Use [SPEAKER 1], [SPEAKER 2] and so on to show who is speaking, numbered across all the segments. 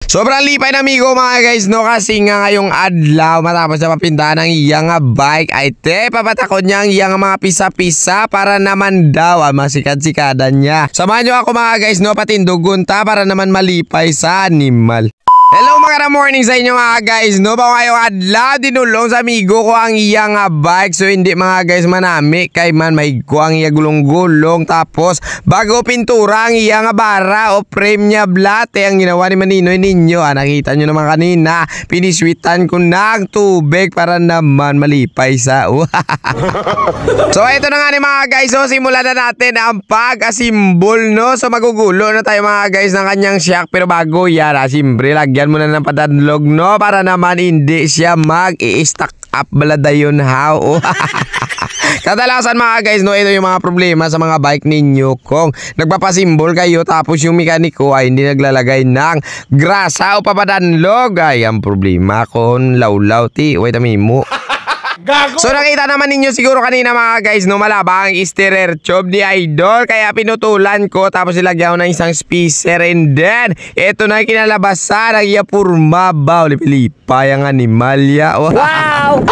[SPEAKER 1] Sobrang lipay na amigo mga guys no, kasi nga ngayong adlaw matapos na mapintahan ng iyang bike ay papatakot niya ang iyang mga pisa-pisa para naman daw masikat-sikadan niya. Samahan niyo ako mga guys no, patindugon ta para naman malipay sa animal. Hello mga morning sa inyo mga guys no, bago ngayong adlaw dinulong sa amigo ko ang iyang bike. So hindi mga guys manami kay man mahigko ang iya gulong-gulong, tapos bago pintura ang iyang bara o frame niya blate ang ginawa ni Maninoy ninyo. Nakita nyo naman kanina, piniswitan ko ng tubig para naman malipay sa So ito na nga ni mga guys, so simulan na natin ang pag-asimbol no. So magugulo na tayo mga guys ng kanyang shock, pero bago yan siyempre lagyan mo na ng padanlog no, para naman hindi siya mag-i-stack up baladayon how. Kadalasan mga guys no, ito yung mga problema sa mga bike ninyo. Kung nagpapasimbol kayo tapos yung mekaniko ay hindi naglalagay ng grasa o papadanlog, ay ang problema kung lawlaw ti wait mo. Gago. So nakita naman ninyo siguro kanina mga guys no, malabang ang steerer tube ni Idol, kaya pinutulan ko tapos ilagyan ko ng isang spacer, and then ito na kinalabasan ang iya purma ba lipilipay ang animalya. Wow.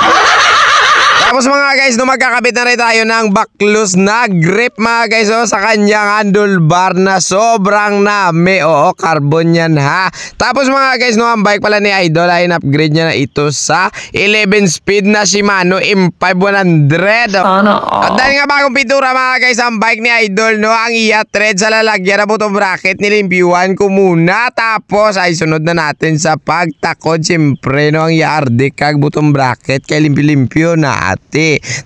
[SPEAKER 1] Tapos mga guys no, magkakabit na rin tayo ng backless na grip mga guys no, sa kanyang handlebar na sobrang nami. Oo, carbon yan ha. Tapos mga guys no, ang bike pala ni Idol ay in-upgrade niya na ito sa 11 speed na Shimano M5100. At dahil nga bagong pintura mga guys ang bike ni Idol no, ang iya thread sa lalagyan na butong bracket nilimpyuhan ko muna. Tapos ay sunod na natin sa pagtakod siyempre no, ang iya ardik kag butong bracket kay limpyo-limpyo na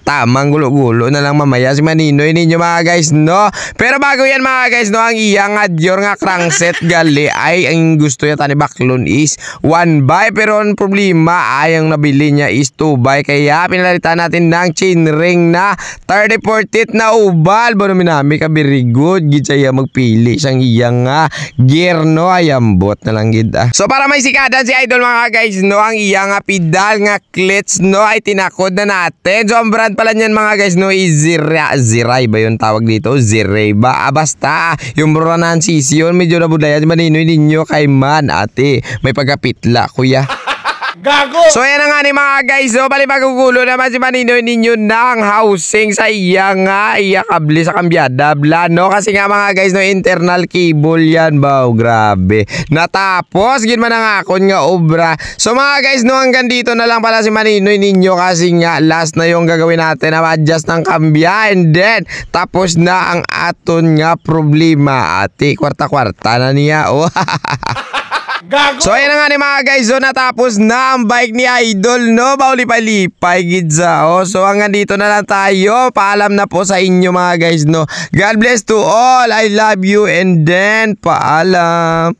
[SPEAKER 1] tamang gulo-gulo na lang mamaya si Maninoy ninyo mga guys no. Pero bago yan mga guys no, ang iyang adyor nga crankset gali ay ang gusto niya tani baklon is 1x, pero ang problema ay ang nabili niya is 2x, kaya pinalitan natin ng chainring na 30-40 na ubal. Bono minami ka very good gid siya magpili siyang iyang gear no, ay ambot na lang gid So para may sikadan si Idol mga guys no, ang iyang pedal nga clutch no ay tinakod na natin. So ang brand pala niyan mga guys no is Ziray ba yung tawag dito? Ziray ba? Basta yung broranan sisi yun, medyo nabudaya si Maninoy ninyo kay man ate may pagkapitla kuya. Gago! So yan na nga ni mga guys so bali magugulo naman si Maninoy ninyo ng housing sa iya kable sa kambyada bla no, kasi nga mga guys no internal cable yan ba, grabe natapos gin man ang akon nga obra. So mga guys no, hanggang dito na lang pala si Maninoy ninyo kasi nga last na yung gagawin natin na adjust ng kambya, and then tapos na ang aton nga problema ate kwarta-kwarta na niya Gago. So ayun na nga ni mga guys so natapos na ang bike ni Idol no, baulipay-lipay gidza So hanggang dito na lang tayo, paalam na po sa inyo mga guys no. God bless to all, I love you, and then paalam.